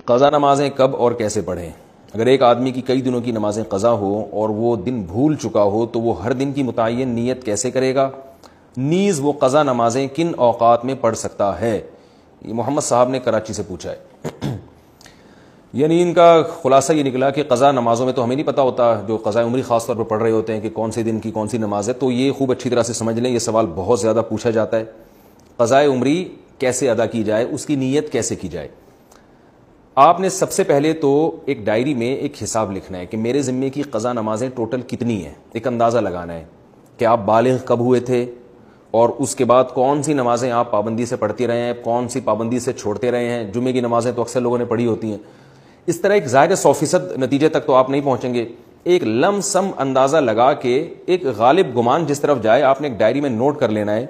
قضا نمازیں کب اور کیسے پڑھیں؟ اگر ایک آدمی کی کئی دنوں کی نمازیں قضا ہو اور وہ دن بھول چکا ہو تو وہ ہر دن کی متعین نیت کیسے کرے گا؟ نیز وہ قضا نمازیں کن اوقات میں پڑھ سکتا ہے؟ یہ محمد صاحب نے کراچی سے پوچھا ہے۔ یعنی ان کا خلاصہ یہ نکلا کہ قضا نمازوں میں تو ہمیں نہیں پتہ ہوتا، جو قضاء عمری خاص طور پر پڑھ رہے ہوتے ہیں کہ کون سے دن کی کون سی نماز ہے، تو یہ خوب اچھی طرح سے سمجھ لیں، یہ سوال بہت زیادہ پوچھا جاتا ہے۔ قضاء عمری کیسے ادا کی جائے، اس کی نیت کیسے کی جائے؟ آپ نے سب سے پہلے تو ایک ڈائری میں ایک حساب لکھنا ہے کہ میرے ذمے کی قضا نمازیں ٹوٹل کتنی ہیں، ایک اندازہ لگانا ہے کہ آپ بالغ کب ہوئے تھے اور اس کے بعد کون سی نمازیں آپ پابندی سے پڑھتے رہے ہیں، کون سی پابندی سے چھوڑتے رہے ہیں۔ جمعے کی نمازیں تو اکثر لوگوں نے پڑھی ہوتی ہیں۔ اس طرح ایک ظاہر 100% نتیجے تک تو آپ نہیں پہنچیں گے، ایک لم سم اندازہ لگا کے ایک غالب گمان جس طرف جائے آپ نے ایک ڈائری میں نوٹ کر لینا ہے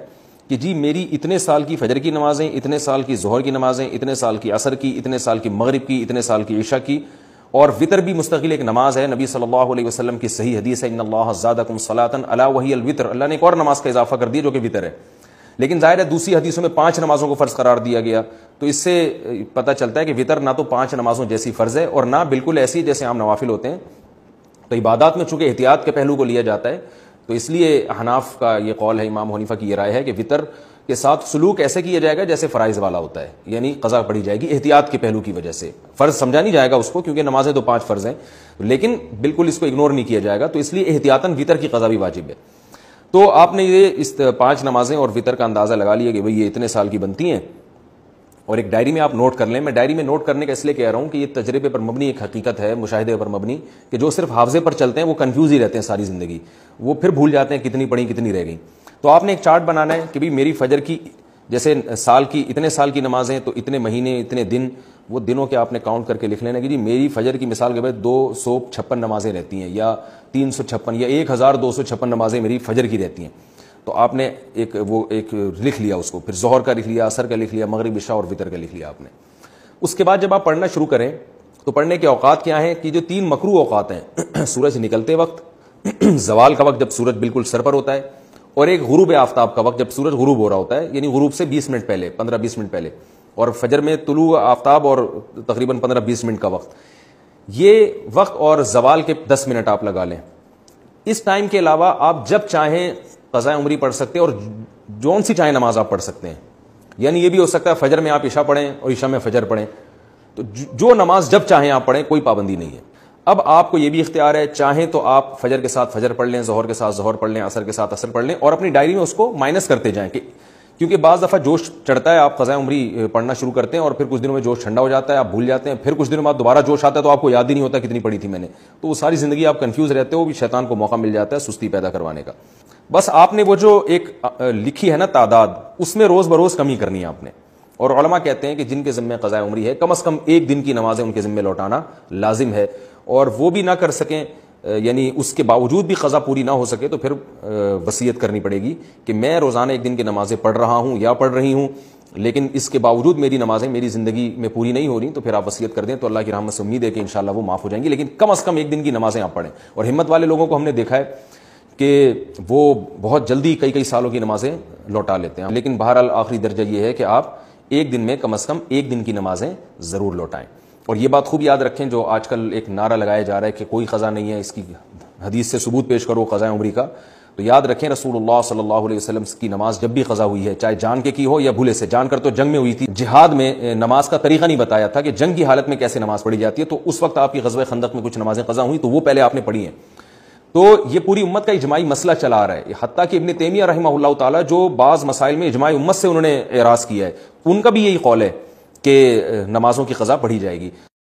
کہ جی میری اتنے سال کی فجر کی نمازیں، اتنے سال کی ظہر کی نمازیں، اتنے سال کی عصر کی، اتنے سال کی مغرب کی، اتنے سال کی عشاء کی، اور وطر بھی مستقل ایک نماز ہے۔ نبی صلی اللہ علیہ وسلم کی صحیح حدیث ہے ان اللہ زادکم صلاۃ الا وہی الوتر، اللہ نے ایک اور نماز کا اضافہ کر دیا جو کہ وطر ہے۔ لیکن ظاہر ہے دوسری حدیثوں میں 5 نمازوں کو فرض قرار دیا گیا، تو اس سے پتہ چلتا ہے کہ وطر نہ تو 5 نمازوں جیسی فرض ہے اور نہ بالکل ایسی جیسے عام نوافل ہوتے ہیں۔ تو عبادات میں چونکہ احتیاط کے پہلو کو لیا جاتا ہے، تو اس لیے حناف کا یہ قول ہے، امام حنیفہ کی یہ رائے ہے کہ وطر کے ساتھ سلوک ایسے کیا جائے گا جیسے فرائض والا ہوتا ہے، یعنی قضا پڑھی جائے گی احتیاط کے پہلو کی وجہ سے۔ فرض سمجھا نہیں جائے گا اس کو کیونکہ نمازیں تو 5 فرض ہیں، لیکن بالکل اس کو اگنور نہیں کیا جائے گا، تو اس لیے احتیاطاً وطر کی قضا بھی واجب ہے۔ تو آپ نے یہ اس 5 نمازیں اور وطر کا اندازہ لگا لیا کہ بھئی یہ اتنے سال کی بنتی ہیں، اور ایک ڈائری میں آپ نوٹ کر لیں۔ میں ڈائری میں نوٹ کرنے کا اس لیے کہہ رہا ہوں کہ یہ تجربے پر مبنی ایک حقیقت ہے، مشاہدے پر مبنی، کہ جو صرف حافظے پر چلتے ہیں وہ کنفیوز ہی رہتے ہیں ساری زندگی، وہ پھر بھول جاتے ہیں کتنی پڑھی کتنی رہ گئی۔ تو آپ نے ایک چارٹ بنانا ہے کہ بھئی میری فجر کی جیسے سال کی اتنے سال کی نمازیں تو اتنے مہینے اتنے دن، وہ دنوں کے آپ نے کاؤنٹ کر کے لکھ لینا کہ جی میری فجر کی مثال کے بعد 256 نمازیں رہتی ہیں، یا 356 یا 1256 نمازیں میری فجر کی رہتی ہیں۔ تو آپ نے ایک لکھ لیا اس کو، پھر ظہر کا لکھ لیا، عصر کا لکھ لیا، مغرب عشاء اور وطر کا لکھ لیا آپ نے۔ اس کے بعد جب آپ پڑھنا شروع کریں تو پڑھنے کے اوقات کیا ہیں کہ جو 3 مکروہ اوقات ہیں، سورج نکلتے وقت، زوال کا وقت جب سورج بالکل سر پر ہوتا ہے، اور ایک غروب آفتاب کا وقت جب سورج غروب ہو رہا ہوتا ہے، یعنی غروب سے 20 منٹ پہلے، 15-20 منٹ پہلے، اور فجر میں طلوع آفتاب اور تقریباً 15-20 منٹ کا وقت، یہ وقت اور زوال کے 10 منٹ آپ لگا لیں۔ اس ٹائم کے علاوہ آپ جب چاہیں قضاء عمری پڑھ سکتے ہیں اور جون سی چاہیں نماز آپ پڑھ سکتے ہیں، یعنی یہ بھی ہو سکتا ہے فجر میں آپ عشاء پڑھیں اور عشاء میں فجر پڑھیں، تو جو نماز جب چاہیں آپ پڑھیں، کوئی پابندی نہیں ہے۔ اب آپ کو یہ بھی اختیار ہے، چاہیں تو آپ فجر کے ساتھ فجر پڑھ لیں، ظہر کے ساتھ ظہر پڑھ لیں، عصر کے ساتھ عصر پڑھ لیں، اور اپنی ڈائری میں اس کو مائنس کرتے جائیں، کیونکہ بعض دفعہ جوش چڑھتا ہے، آپ قضاء عمری پڑھنا شروع کرتے ہیں اور پھر کچھ دنوں میں جوش ٹھنڈا ہو جاتا ہے، آپ بھول جاتے ہیں، پھر کچھ دنوں بعد دوبارہ جوش آتا ہے تو آپ کو یاد ہی نہیں ہوتا کتنی پڑھی تھی میں نے، تو وہ ساری زندگی آپ کنفیوز رہتے ہو، بھی شیطان کو موقع مل جاتا ہے سستی پیدا کروانے کا۔ بس آپ نے وہ جو ایک لکھی ہے نا تعداد، اس میں روز بروز کمی کرنی ہے آپ نے۔ اور علماء کہتے ہیں کہ جن کے ذمہ قضاء عمری ہے کم از کم 1 دن کی نمازیں ان کے ذمہ لوٹانا لازم ہے، اور وہ بھی نہ کر سکیں، یعنی اس کے باوجود بھی قضا پوری نہ ہو سکے تو پھر وصیت کرنی پڑے گی کہ میں روزانہ 1 دن کی نمازیں پڑھ رہا ہوں یا پڑھ رہی ہوں، لیکن اس کے باوجود میری نمازیں میری زندگی میں پوری نہیں ہو رہی، تو پھر آپ وصیت کر دیں تو اللہ کی رحمت سے امید ہے کہ انشاءاللہ وہ معاف ہو جائیں گی، لیکن کم از کم 1 دن کی نمازیں آپ پڑھیں۔ اور ہمت والے لوگوں کو ہم نے دیکھا ہے کہ وہ بہت جلدی کئی سالوں کی نمازیں لوٹا لیتے ہیں، لیکن بہرحال آخری درجہ یہ ہے کہ آپ 1 دن میں کم از کم 1 دن کی نمازیں ضرور لوٹائیں۔ اور یہ بات خوب یاد رکھیں، جو آج کل ایک نعرہ لگایا جا رہا ہے کہ کوئی قضا نہیں ہے، اس کی حدیث سے ثبوت پیش کرو قضاء عمری کا، تو یاد رکھیں رسول اللہ صلی اللہ علیہ وسلم کی نماز جب بھی قضا ہوئی ہے، چاہے جان کے کی ہو یا بھولے سے، جان کر تو جنگ میں ہوئی تھی، جہاد میں نماز کا طریقہ نہیں بتایا تھا کہ جنگ کی حالت میں کیسے نماز پڑھی جاتی ہے، تو اس وقت آپ کی غزوہ خندق میں کچھ نمازیں قضا ہوئی تو وہ پہلے آپ نے پڑھی ہیں۔ تو یہ پوری امت کا اجماعی مسئلہ چلا آ رہا ہے، حتیٰ کہ ابن تیمیہ رحمہ اللہ تعالیٰ جو بعض مسائل میں اجماع امت سے انہوں نے اعراض کیا ہے، ان کا بھی یہی قول ہے کہ نمازوں کی قضا پڑھی جائے گی۔